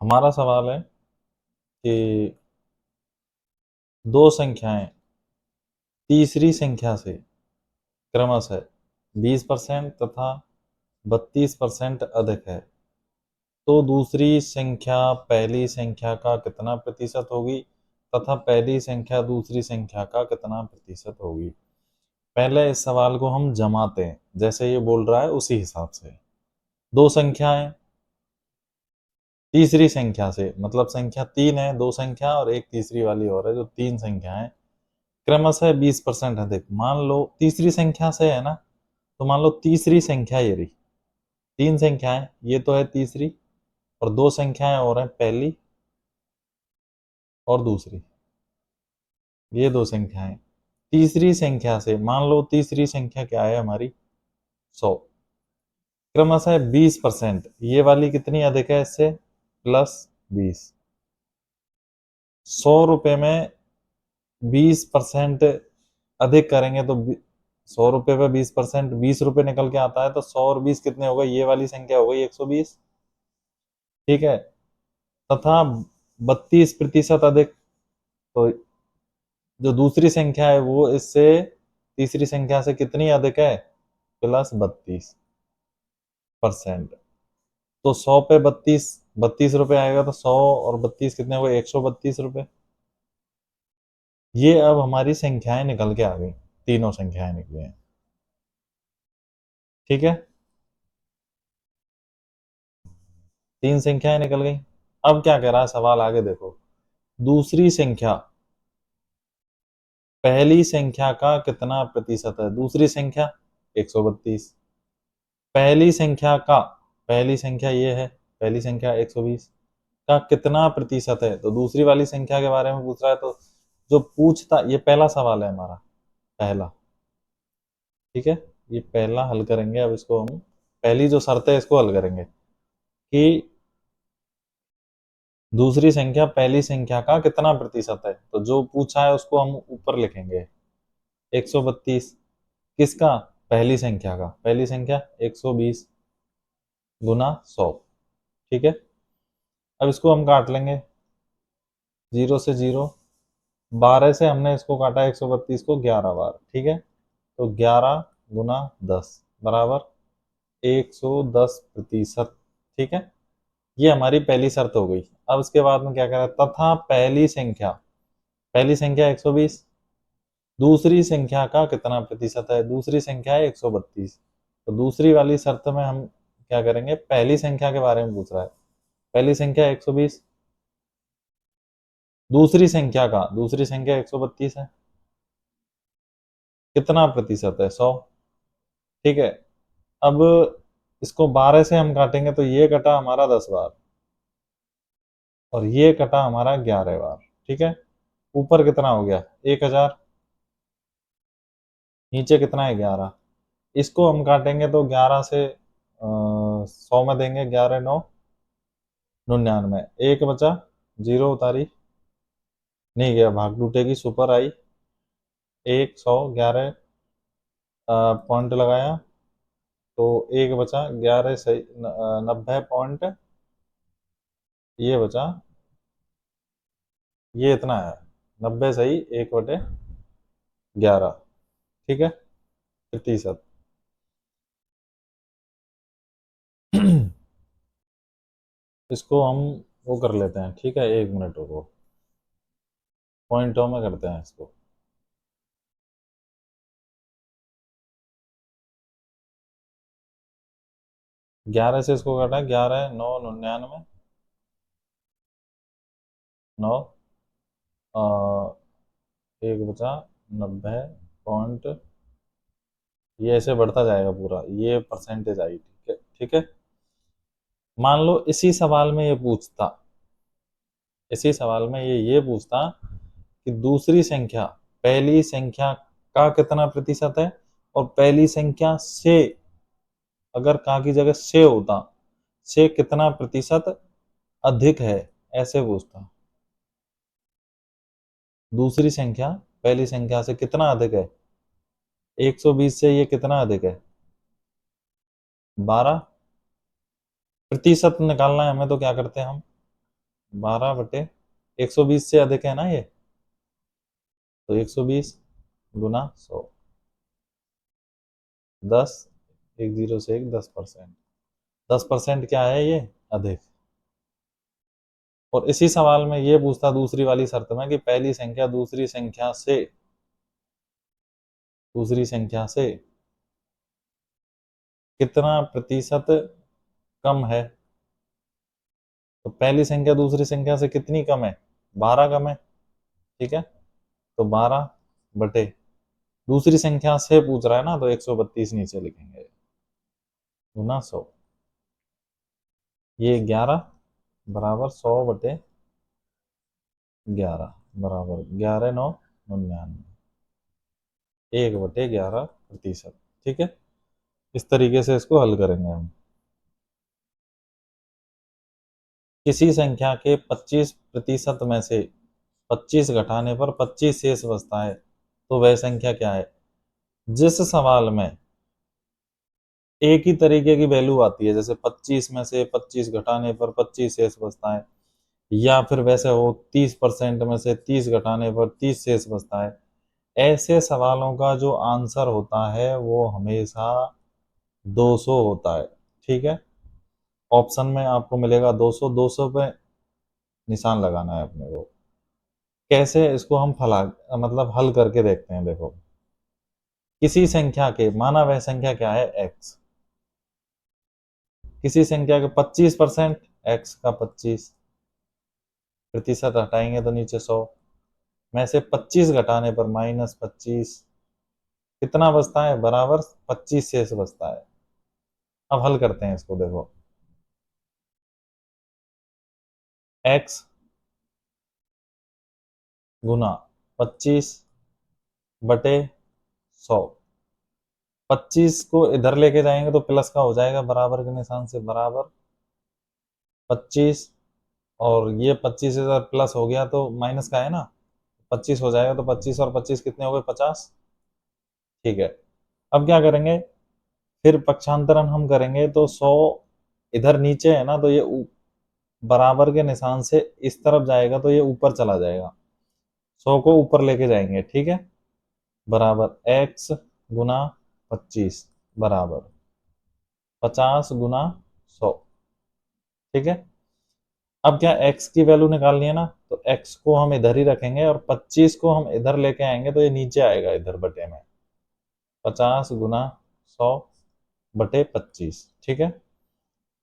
हमारा सवाल है कि दो संख्याएं तीसरी संख्या से क्रमशः 20% तथा 32% अधिक है, तो दूसरी संख्या पहली संख्या का कितना प्रतिशत होगी तथा पहली संख्या दूसरी संख्या का कितना प्रतिशत होगी। पहले इस सवाल को हम जमाते हैं, जैसे ये बोल रहा है उसी हिसाब से। दो संख्याएं तीसरी संख्या से, मतलब संख्या 3 है, दो संख्या और एक तीसरी वाली और है, जो 3 संख्याएं क्रमशः 20% अधिक। मान लो तीसरी संख्या से है ना, तो मान लो तीसरी संख्या ये रही, 3 संख्याएं, ये तो है तीसरी, और दो संख्याएं और हैं, पहली और दूसरी, ये दो संख्याएं। तीसरी संख्या से मान लो तीसरी संख्या क्या है हमारी, 100, क्रमशः 20%, ये वाली कितनी अधिक है इससे, +20। 100 रुपए में 20% अधिक करेंगे तो 100 रुपए पे 20%, 20 रुपए निकल के आता है, तो 100 और 20 कितने हो गए, ये वाली संख्या हो गई 120। ठीक है, तथा 32% अधिक, तो जो दूसरी संख्या है वो इससे तीसरी संख्या से कितनी अधिक है, +32%। तो 100 पे 32 रुपए आएगा, तो 100 और 32 कितने हो गए, 132 रुपए। ये अब हमारी संख्याएं निकल के आ गई, तीनों संख्याएं निकली हैं। ठीक है, 3 संख्याएं निकल गई। अब क्या कह रहा है सवाल, आगे देखो। दूसरी संख्या पहली संख्या का कितना प्रतिशत है, दूसरी संख्या 132, पहली संख्या का, पहली संख्या ये है, पहली संख्या 120 का कितना प्रतिशत है, तो दूसरी वाली संख्या के बारे में पूछ रहा है। तो जो पूछता, ये पहला सवाल है हमारा, पहला। ठीक है, ये पहला हल करेंगे। अब इसको हम, पहली जो शर्त है इसको हल करेंगे कि दूसरी संख्या पहली संख्या का कितना प्रतिशत है, तो जो पूछा है उसको हम ऊपर लिखेंगे 132, किसका, पहली संख्या का, पहली संख्या 120 गुना 100। ठीक है, अब इसको हम काट लेंगे, 0 से 0, 12 से हमने इसको काटा 132 को 11 बार। ठीक है, तो 11 गुना 10 बराबर 110%। ठीक है, ये हमारी पहली शर्त हो गई। अब इसके बाद में क्या करें, तथा पहली संख्या 120, दूसरी संख्या का कितना प्रतिशत है, दूसरी संख्या है 132, तो दूसरी वाली शर्त में हम क्या करेंगे, पहली संख्या के बारे में पूछ रहा है, पहली संख्या 120, दूसरी संख्या 132 है, कितना प्रतिशत है, 100। ठीक है, अब इसको 12 से हम काटेंगे तो ये कटा हमारा 10 बार और ये कटा हमारा 11 बार। ठीक है, ऊपर कितना हो गया, 1000, नीचे कितना है, 11। इसको हम काटेंगे तो 11 से 100 में देंगे, 11 9 99, एक बचा, 0 उतारी, नहीं गया, भाग टूटेगी, सुपर आई, 100 11 पॉइंट लगाया, तो एक बचा, 11 सही 90 पॉइंट, ये बचा, ये इतना है, 90 सही 1/11। ठीक है, प्रतिशत। इसको हम वो कर लेते हैं, ठीक है, 1 मिनट को पॉइंटों में करते हैं इसको। 11 से इसको काटा, 11 9 99, 9 एक बचा, 90 पॉइंट, ये ऐसे बढ़ता जाएगा पूरा, ये परसेंटेज आई। ठीक है, ठीक है। मान लो इसी सवाल में ये पूछता, इसी सवाल में ये पूछता कि दूसरी संख्या पहली संख्या का कितना प्रतिशत है, और पहली संख्या से, अगर का की जगह से होता, से कितना प्रतिशत अधिक है, ऐसे पूछता। दूसरी संख्या पहली संख्या से कितना अधिक है, 120 से ये कितना अधिक है, 12। प्रतिशत निकालना है हमें, तो क्या करते हैं हम, 12/120 से अधिक है ना ये, तो 120 गुना 100, 10, 10 से 1 10%, 10% क्या है ये, अधिक। और इसी सवाल में ये पूछता दूसरी वाली शर्त में कि पहली संख्या दूसरी संख्या से कितना प्रतिशत कम है। तो पहली संख्या दूसरी संख्या से कितनी कम है, 12 कम है, ठीक है। तो 12 बटे दूसरी संख्या से पूछ रहा है ना, तो 132 नीचे लिखेंगे गुना 100, ये 11 बराबर 100/11 बराबर 11×9 = 99, 1/11%, ठीक है। इस तरीके से इसको हल करेंगे हम। किसी संख्या के 25% में से 25 घटाने पर 25 शेष बचता है, तो वह संख्या क्या है। जिस सवाल में एक ही तरीके की वैल्यू आती है, जैसे 25 में से 25 घटाने पर 25 शेष बचता है, या फिर वैसे हो 30% में से 30 घटाने पर 30 शेष बचता है, ऐसे सवालों का जो आंसर होता है वो हमेशा 200 होता है, ठीक है। ऑप्शन में आपको मिलेगा 200, 200 पे निशान लगाना है अपने को। कैसे इसको हम मतलब हल करके देखते हैं, देखो। किसी संख्या के, माना वह संख्या क्या है, x, किसी संख्या के 25%, x का 25 प्रतिशत हटाएंगे तो नीचे 100 में से 25 घटाने पर -25 कितना बचता है, बराबर 25 शेष बचता है। अब हल करते हैं इसको, देखो x गुना 25/100, 25 को इधर लेके जाएंगे तो प्लस का हो जाएगा, बराबर के निशान से बराबर 25, और ये 25 इधर प्लस हो गया तो माइनस का है ना, 25 हो जाएगा, तो 25 और 25 कितने हो गए, 50, ठीक है। अब क्या करेंगे, फिर पक्षांतरण हम करेंगे तो 100 इधर नीचे है ना, तो ये बराबर के निशान से इस तरफ जाएगा तो ये ऊपर चला जाएगा, 100 को ऊपर लेके जाएंगे, ठीक है। बराबर x गुना 25 बराबर 50 गुना 100, ठीक है। अब क्या x की वैल्यू निकालनी है ना, तो x को हम इधर ही रखेंगे और 25 को हम इधर लेके आएंगे तो ये नीचे आएगा इधर बटे में, 50 गुना 100/25, ठीक है।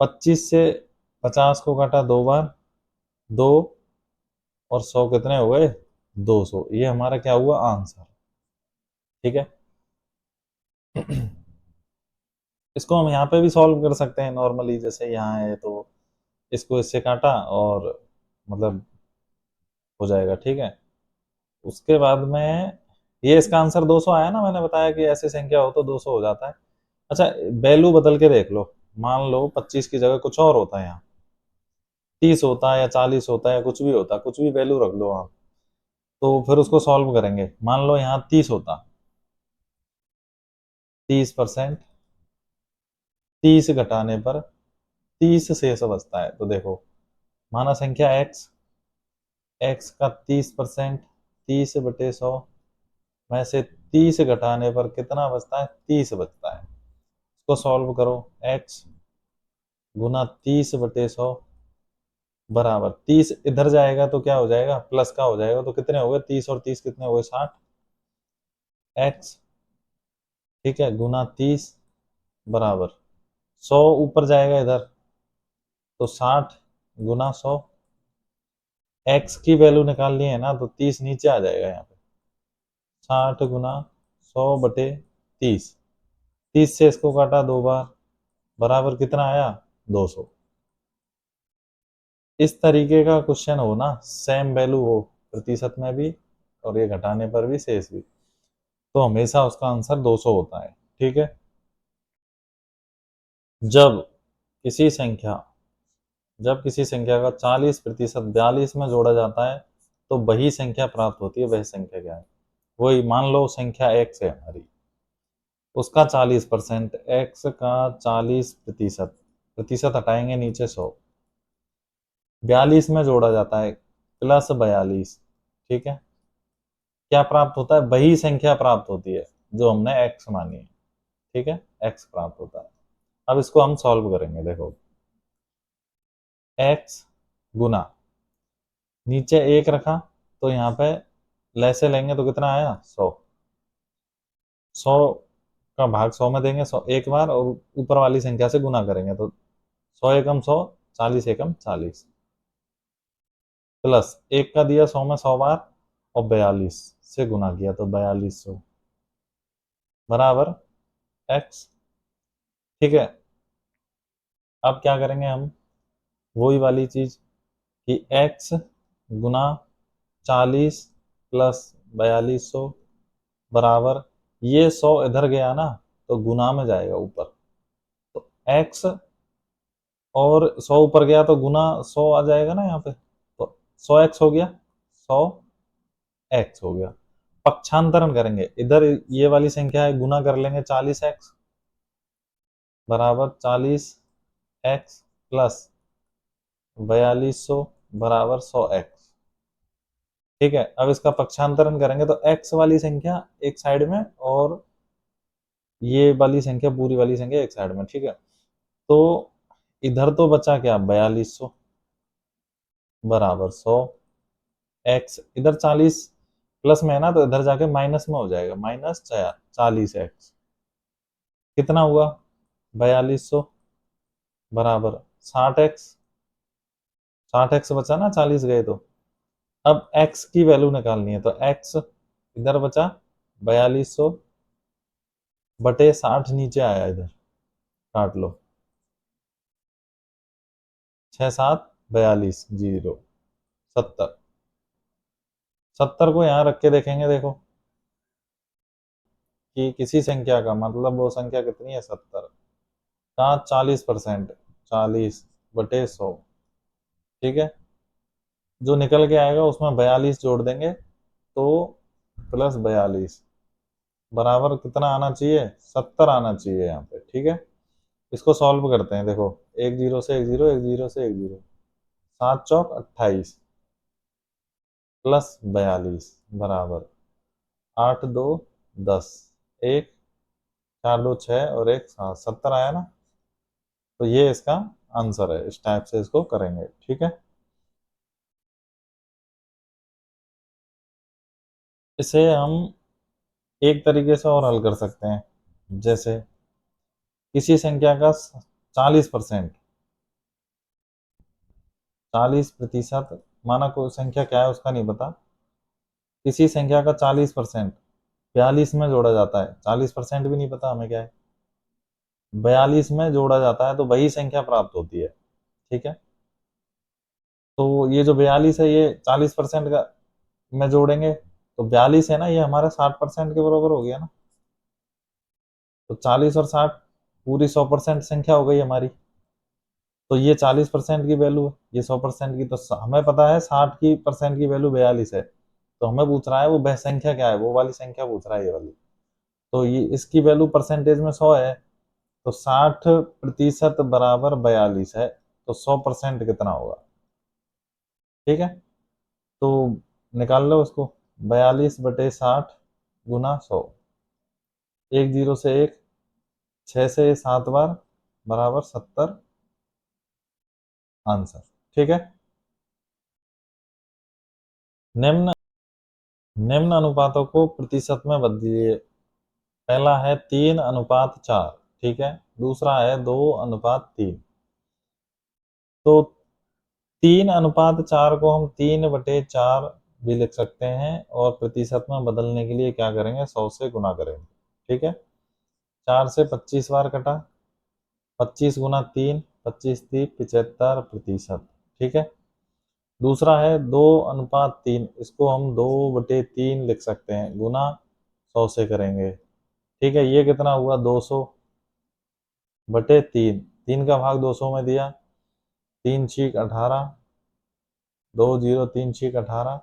25 से 50 को काटा 2 बार, 2 और 100 कितने हो गए, 200, ये हमारा क्या हुआ, आंसर, ठीक है। इसको हम यहाँ पे भी सॉल्व कर सकते हैं नॉर्मली, जैसे यहाँ है तो इसको इससे काटा और मतलब हो जाएगा, ठीक है। उसके बाद में ये इसका आंसर 200 आया ना, मैंने बताया कि ऐसी संख्या हो तो 200 हो जाता है। अच्छा, वैल्यू बदल के देख लो, मान लो 25 की जगह कुछ और होता है, यहाँ 30 होता है या 40 होता है या कुछ भी होता है, कुछ भी वैल्यू रख लो आप, तो फिर उसको सॉल्व करेंगे। मान लो यहाँ 30 होता, 30%, 30 घटाने पर 30 शेष बचता है, तो देखो माना संख्या x, x का 30%, 30/100 में से 30 घटाने पर कितना बचता है, 30 बचता है। इसको सॉल्व करो, x गुना 30/100 बराबर 30 इधर जाएगा तो क्या हो जाएगा, प्लस का हो जाएगा, तो कितने हो गए, 30 और 30 कितने हो गए, 60 x, ठीक है, गुना 30 बराबर 100 ऊपर जाएगा इधर, तो 60 गुना 100, x की वैल्यू निकालनी है ना, तो 30 नीचे आ जाएगा यहाँ पे, 60 गुना 100/30, 30 से इसको काटा 2 बार, बराबर कितना आया, 200। इस तरीके का क्वेश्चन हो ना, सेम वैल्यू हो प्रतिशत में भी और ये घटाने पर भी शेष भी, तो हमेशा उसका आंसर 200 होता है, ठीक है। जब किसी संख्या जब किसी संख्या का 40% 42 में जोड़ा जाता है तो वही संख्या प्राप्त होती है, वह संख्या क्या है। वही मान लो संख्या x है हमारी, उसका 40%, x का 40%, प्रतिशत हटाएंगे नीचे 100, 42 में जोड़ा जाता है प्लस 42, ठीक है, क्या प्राप्त होता है? वही संख्या प्राप्त होती है जो हमने x मानी है, ठीक है, x प्राप्त होता है। अब इसको हम सॉल्व करेंगे, देखो x गुना, नीचे 1 रखा तो यहाँ पे लैसे लेंगे तो कितना आया? 100। 100 का भाग 100 में देंगे, 100 एक बार, और ऊपर वाली संख्या से गुना करेंगे तो 100 एकम 100, 40 एकम 40, प्लस 1 का दिया 100 में 100 बार, और 42 से गुना किया तो 4200 बराबर x, ठीक है। अब क्या करेंगे हम? वही वाली चीज कि x गुना 40 प्लस 4200 बराबर, ये 100 इधर गया ना तो गुना में जाएगा ऊपर, तो x, और 100 ऊपर गया तो गुना 100 आ जाएगा ना यहाँ पे, तो 100x हो गया, 100x हो गया। पक्षांतरण करेंगे, इधर ये वाली संख्या है, गुना कर लेंगे 40x बराबर 40x प्लस 4200 बराबर 100x, ठीक है। अब इसका पक्षांतरण करेंगे तो x वाली संख्या एक साइड में, और ये वाली संख्या, पूरी वाली संख्या एक साइड में, ठीक है। तो इधर तो बचा क्या? 4200 बराबर 100x, इधर 40 प्लस में है ना, तो इधर जाके माइनस में हो जाएगा, माइनस 40x, कितना हुआ? 4200 बराबर 60x, 60x बचा ना, 40 गए तो। अब x की वैल्यू निकालनी है तो x इधर बचा 4200 बटे 60, नीचे आया इधर, काट लो, 6 7 42 जीरो 70, 70 को यहाँ रख के देखेंगे, देखो कि किसी संख्या का मतलब वो संख्या कितनी है? 70 का 40%, 40 बटे 100, ठीक है। जो निकल के आएगा उसमें 42 जोड़ देंगे तो प्लस 42 बराबर कितना आना चाहिए? 70 आना चाहिए यहाँ पे, ठीक है। इसको सॉल्व करते हैं, देखो एक जीरो से एक जीरो, एक जीरो से एक जीरो, 7 चौक 28 प्लस 42 बराबर 8 2 10, एक 4 2 6 और एक 7, 70 आया ना। तो ये इसका आंसर है, इस टाइप से इसको करेंगे, ठीक है। इसे हम एक तरीके से और हल कर सकते हैं, जैसे किसी संख्या का 40%, 40% माना, कोई संख्या क्या है उसका नहीं पता, किसी संख्या का 40% 42 में जोड़ा जाता है, 40% भी नहीं पता हमें क्या है, 42 में जोड़ा जाता है तो वही संख्या प्राप्त होती है, ठीक है। तो ये जो 42 है ये 40% का में जोड़ेंगे तो 42 है ना, ये हमारा 60% के बराबर हो गया ना। तो 40 और 60 पूरी 100% संख्या हो गई हमारी। तो ये 40% की वैल्यू है, ये 100% की, तो हमें पता है 60 की परसेंट की वैल्यू 42 है, तो हमें पूछ रहा है वो वह संख्या क्या है, वो वाली संख्या पूछ रहा है, ये वाली। तो ये इसकी वैल्यू परसेंटेज में 100 है, तो 60% बराबर 42 है, तो 100% कितना होगा, ठीक है। तो निकाल लो उसको, 42 बटे 60 गुना 100, एक जीरो से एक, 6 से 7 बार बराबर 70 आंसर, ठीक है। निम्न निम्न अनुपातों को प्रतिशत में बदलिए। पहला है 3:4, ठीक है। दूसरा है 2:3। तो 3:4 को हम 3/4 भी लिख सकते हैं, और प्रतिशत में बदलने के लिए क्या करेंगे? 100 से गुना करेंगे, ठीक है। 4 से 25 बार कटा, 25 गुना 3, 25 3 75%, ठीक है। दूसरा है 2:3, इसको हम 2/3 लिख सकते हैं, गुना 100 से करेंगे, ठीक है। ये कितना हुआ? 200/3, 3 का भाग 200 में दिया, 3 छीक 18, 2 0 3 छीक 18,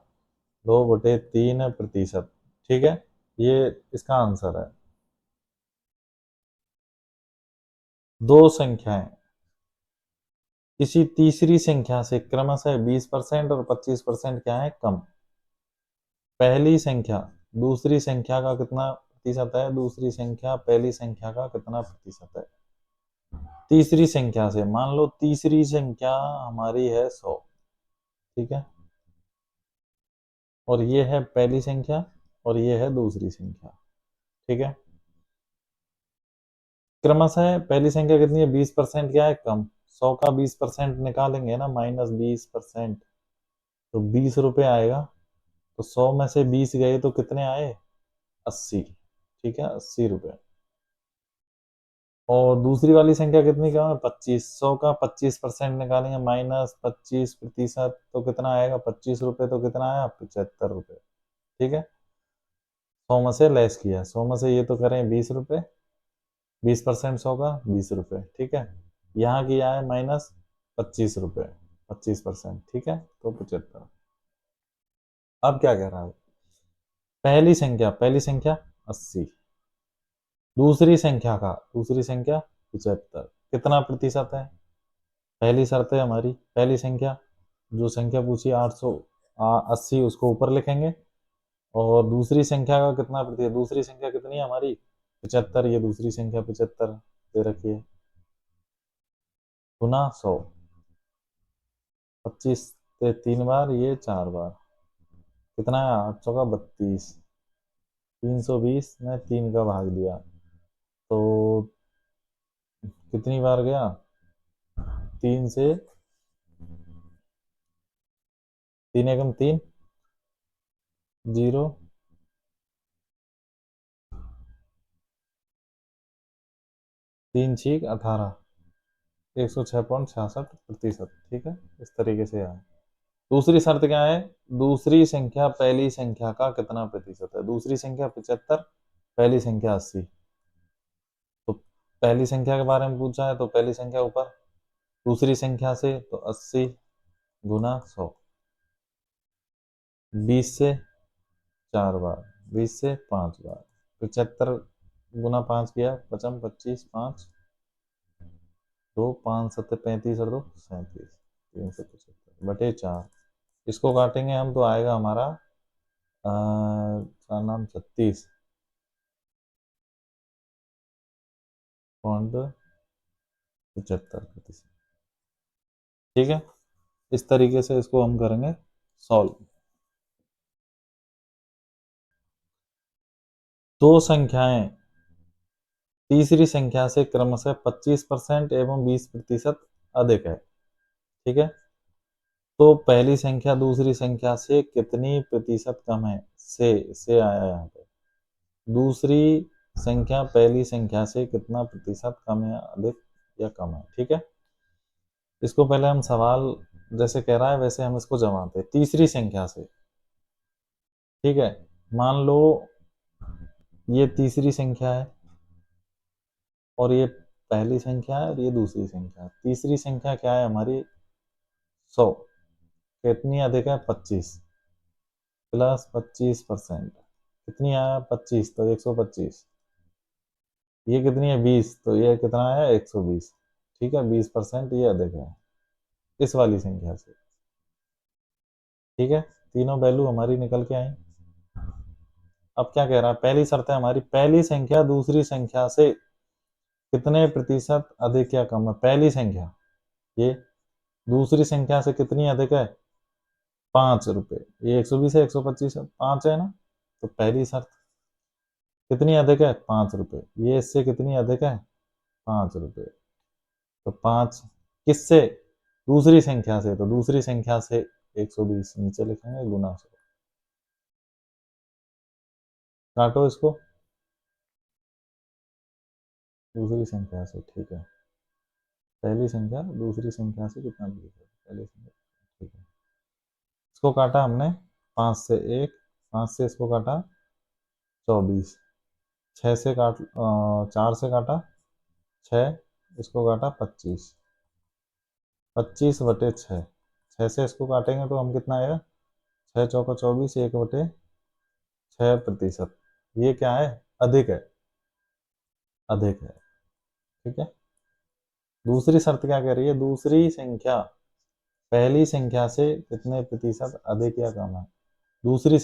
2/3%, ठीक है। ये इसका आंसर है। दो संख्याएं किसी तीसरी संख्या से क्रमशः 20% और 25% क्या है, कम। पहली संख्या दूसरी संख्या का कितना प्रतिशत है, दूसरी संख्या पहली संख्या का कितना प्रतिशत है। तीसरी संख्या से, मान लो तीसरी संख्या हमारी है 100, ठीक है, और ये है पहली संख्या और ये है दूसरी संख्या, ठीक है। क्रमशः पहली संख्या कितनी है, 20% क्या है, कम। 100 का 20% निकालेंगे ना, -20%, तो 20 रुपये आएगा। तो 100 में से 20 गए तो कितने आए, 80, ठीक है, 80 रुपये। और दूसरी वाली संख्या कितनी कम है, 25। 100 का 25% निकालेंगे, -25%, तो कितना आएगा, 25 रुपये, तो कितना आया, 75 रुपये, ठीक है। 100 में से लेस किया, 100 में से ये तो करें 20 रुपये, 20% 100 का 20 रुपये, ठीक है। यहाँ किया है -25 रुपये, 25%, ठीक है, तो 75। अब क्या कह रहा है, पहली संख्या 80, दूसरी संख्या 75, कितना प्रतिशत है। पहली शर्त है हमारी, पहली संख्या जो संख्या पूछी 80, उसको ऊपर लिखेंगे। और दूसरी संख्या का कितना प्रतिशत, दूसरी संख्या कितनी है हमारी, 75, ये दूसरी संख्या 75 दे रखी है, गुना 100। 25 से 3 बार, ये 4 बार, कितना है, 800 का 32, 320 में 3 का भाग दिया, तो कितनी बार गया, 3 से 3 एकम 3, 0, 3 छीक 18, 106.66%, ठीक है, इस तरीके से आया। दूसरी शर्त क्या है, दूसरी संख्या पहली संख्या का कितना प्रतिशत है, दूसरी संख्या 75, पहली संख्या 80। तो पहली संख्या के बारे में पूछा है तो पहली संख्या ऊपर, दूसरी संख्या से तो 80 गुना 100, 20 से 4 बार, 20 से 5 बार, 75 गुना 5 किया, 55, 25, 5, 2, 5 7 35 और 2 37, 375/4, इसको काटेंगे हम तो आएगा हमारा क्या नाम, 36.75%, ठीक है। इस तरीके से इसको हम करेंगे सॉल्व। दो संख्याएं तीसरी संख्या से क्रमशः 25% एवं 20% अधिक है, ठीक है। तो पहली संख्या दूसरी संख्या से कितनी प्रतिशत कम है, से आया यहाँ पे, दूसरी संख्या पहली संख्या से कितना प्रतिशत कम है, अधिक या कम है, ठीक है। इसको पहले हम सवाल जैसे कह रहा है वैसे हम इसको जमाते हैं, तीसरी संख्या से, ठीक है। मान लो ये तीसरी संख्या है और ये पहली संख्या है और ये दूसरी संख्या है। तीसरी संख्या क्या है हमारी, 100, कितनी अधिक है, 25, प्लस 25%, कितनी आया, 25, तो 125। ये कितनी है, 20, तो ये कितना है, 120, ठीक है, 20% ये अधिक है इस वाली संख्या से, ठीक है। तीनों वैल्यू हमारी निकल के आई। अब क्या कह रहा है, पहली शर्त है हमारी, पहली संख्या दूसरी संख्या से कितने प्रतिशत अधिक या कम है, पहली संख्या ये दूसरी संख्या से कितनी अधिक है, 5 रुपये, ये 120 है, 125 है, 5 है ना, तो पहली शर्त कितनी अधिक है, 5 रुपये, ये इससे कितनी अधिक है, 5 रुपये। तो 5 किससे, दूसरी संख्या से, तो दूसरी संख्या से 120 नीचे लिखेंगे, गुना 100, काटो इसको, दूसरी संख्या से, ठीक है। पहली संख्या दूसरी संख्या से कितना अधिक है, पहली संख्या, ठीक है। इसको काटा हमने 5 से 1, 5 से इसको काटा 24, 6 से 4 से काटा 6, इसको काटा 25, 25/6, 6 से इसको काटेंगे तो हम कितना आएगा, 6 चौका 24, 1/6%, ये क्या है, अधिक है, अधिक है, ठीक है। दूसरी शर्त क्या कह रही है? दूसरी संख्या पहली संख्या से कितने प्रतिशत अधिक या कम है? दूसरी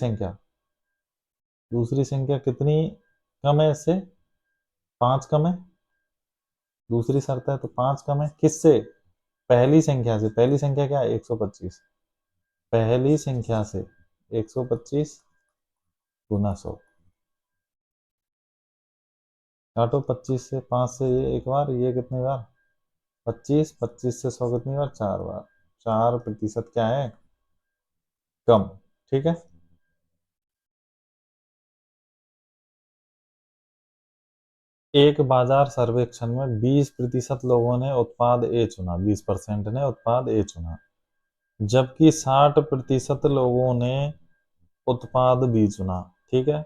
संख्या कितनी कम है इससे? 5 कम है। दूसरी शर्त है तो 5 कम है किससे? पहली संख्या से। पहली संख्या क्या है? 125। पहली संख्या से 125 गुना 100। काटो 25 से, 5 से ये एक बार, ये कितनी बार? 25। 25 से 100 कितनी बार? 4 बार। 4% क्या है? कम। ठीक है। एक बाजार सर्वेक्षण में 20% लोगों ने उत्पाद ए चुना, 20% ने उत्पाद ए चुना, जबकि 60% लोगों ने उत्पाद बी चुना। ठीक है।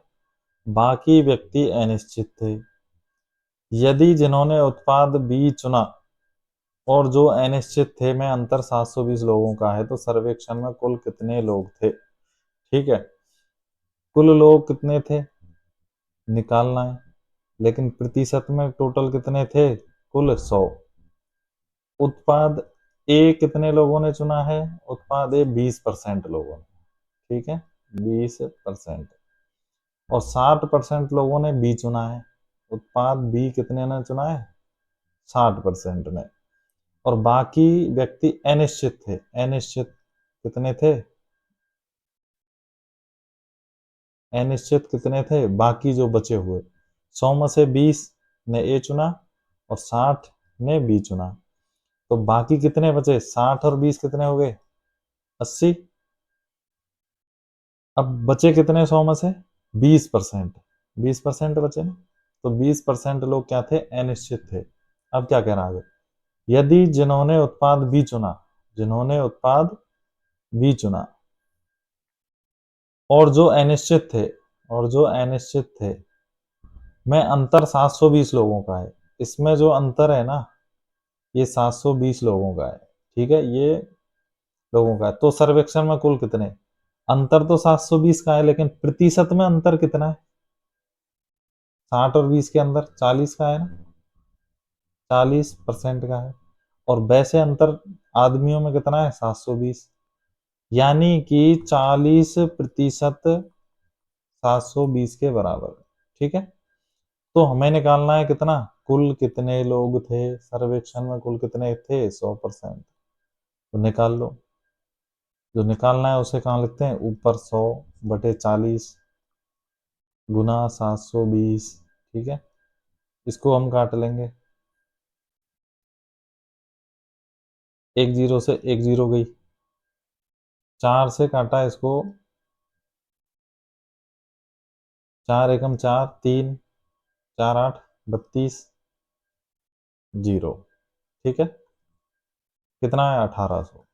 बाकी व्यक्ति अनिश्चित थे। यदि जिन्होंने उत्पाद बी चुना और जो अनिश्चित थे में अंतर 720 लोगों का है, तो सर्वेक्षण में कुल कितने लोग थे? ठीक है। कुल लोग कितने थे निकालना है, लेकिन प्रतिशत में टोटल कितने थे? कुल 100। उत्पाद ए कितने लोगों ने चुना है? उत्पाद ए 20% लोगों ने। ठीक है, 20%। और 60% लोगों ने बी चुना है। उत्पाद बी कितने ने चुना है? 60% ने। और बाकी व्यक्ति अनिश्चित थे। अनिश्चित कितने थे? अनिश्चित कितने थे बाकी जो बचे हुए? 100 में से 20 ने ए चुना और 60 ने बी चुना, तो बाकी कितने बचे? 60 और 20 कितने हो गए? 80। अब बचे कितने 100 में से? 20%। 20% बचे ना, तो 20% लोग क्या थे? अनिश्चित थे। अब क्या कह रहा है? यदि जिन्होंने उत्पाद बी चुना, जिन्होंने उत्पाद बी चुना और जो अनिश्चित थे, और जो अनिश्चित थे में अंतर 720 लोगों का है, इसमें जो अंतर है ना, ये 720 लोगों का है। ठीक है, ये लोगों का है। तो सर्वेक्षण में कुल कितने? अंतर तो 720 का है, लेकिन प्रतिशत में अंतर कितना है? 60 और 20 के अंदर 40 का है ना, 40% का है। और वैसे अंतर आदमियों में कितना है? 720। यानी कि 40% 720 के बराबर। ठीक है। तो हमें निकालना है कितना? कुल कितने लोग थे सर्वेक्षण में? कुल कितने थे? 100%। तो निकाल लो। जो निकालना है उसे कहाँ लिखते हैं? ऊपर 100/40 गुना 720। ठीक है, इसको हम काट लेंगे। एक जीरो से एक जीरो गई, 4 से काटा इसको, 4 एकम 4, 3, 4 8 32, जीरो। ठीक है, कितना है? 1800।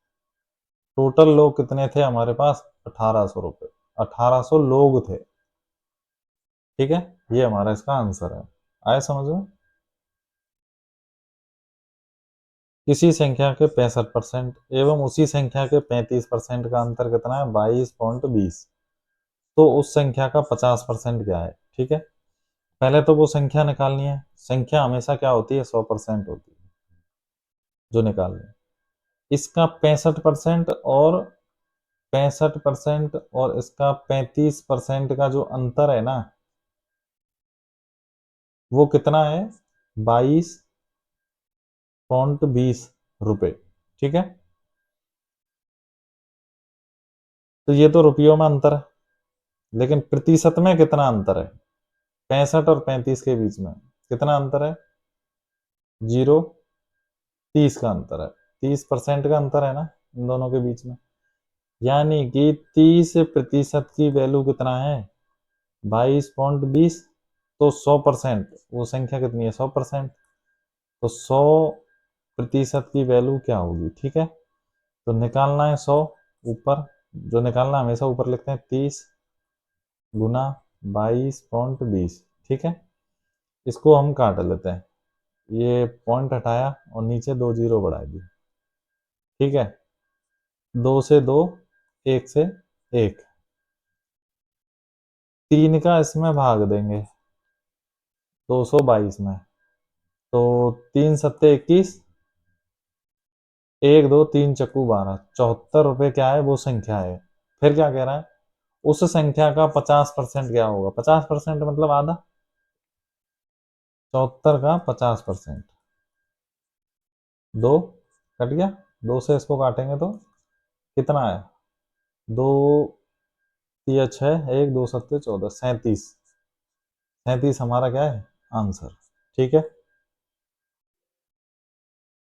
टोटल लोग कितने थे हमारे पास? 1800 रुपये। 1800 लोग थे। ठीक है, ये हमारा इसका आंसर है। आए समझ में? किसी संख्या के 65% एवं उसी संख्या के 35% का अंतर कितना है? 22.20। तो उस संख्या का 50% क्या है? ठीक है, पहले तो वो संख्या निकालनी है। संख्या हमेशा क्या होती है? 100% होती है जो निकालनी है। इसका 65% और 65% और इसका 35% का जो अंतर है ना, वो कितना है? 22.20 रुपये। ठीक है, तो ये तो रुपयों में अंतर है, लेकिन प्रतिशत में कितना अंतर है? 65 और 35 के बीच में कितना अंतर है? 0। 30 का अंतर है। 30% का अंतर है ना इन दोनों के बीच में। यानी कि 30% की वैल्यू कितना है? 22.20। तो 100%, वो संख्या कितनी है? 100%। तो 100% की वैल्यू क्या होगी? ठीक है, तो निकालना है 100 ऊपर। जो निकालना हमेशा ऊपर लिखते हैं, 30 गुना 22.20। ठीक है, इसको हम काट लेते हैं। ये पॉइंट हटाया और नीचे 2 जीरो बढ़ा दिए। ठीक है, 2 से 2, 1 से 1, 3 का इसमें भाग देंगे 222 में, तो 3 सत्ते 21, एक दो तीन चक्कू 12, 74 रुपये क्या है, वो संख्या है। फिर क्या कह रहा है, उस संख्या का 50% क्या होगा, 50% मतलब आधा, 74 का 50%, दो, कट गया, दो से इसको काटेंगे तो कितना है, दो तिया छः, एक दो सत्ते 14, 37, 37 हमारा क्या है आंसर। ठीक है।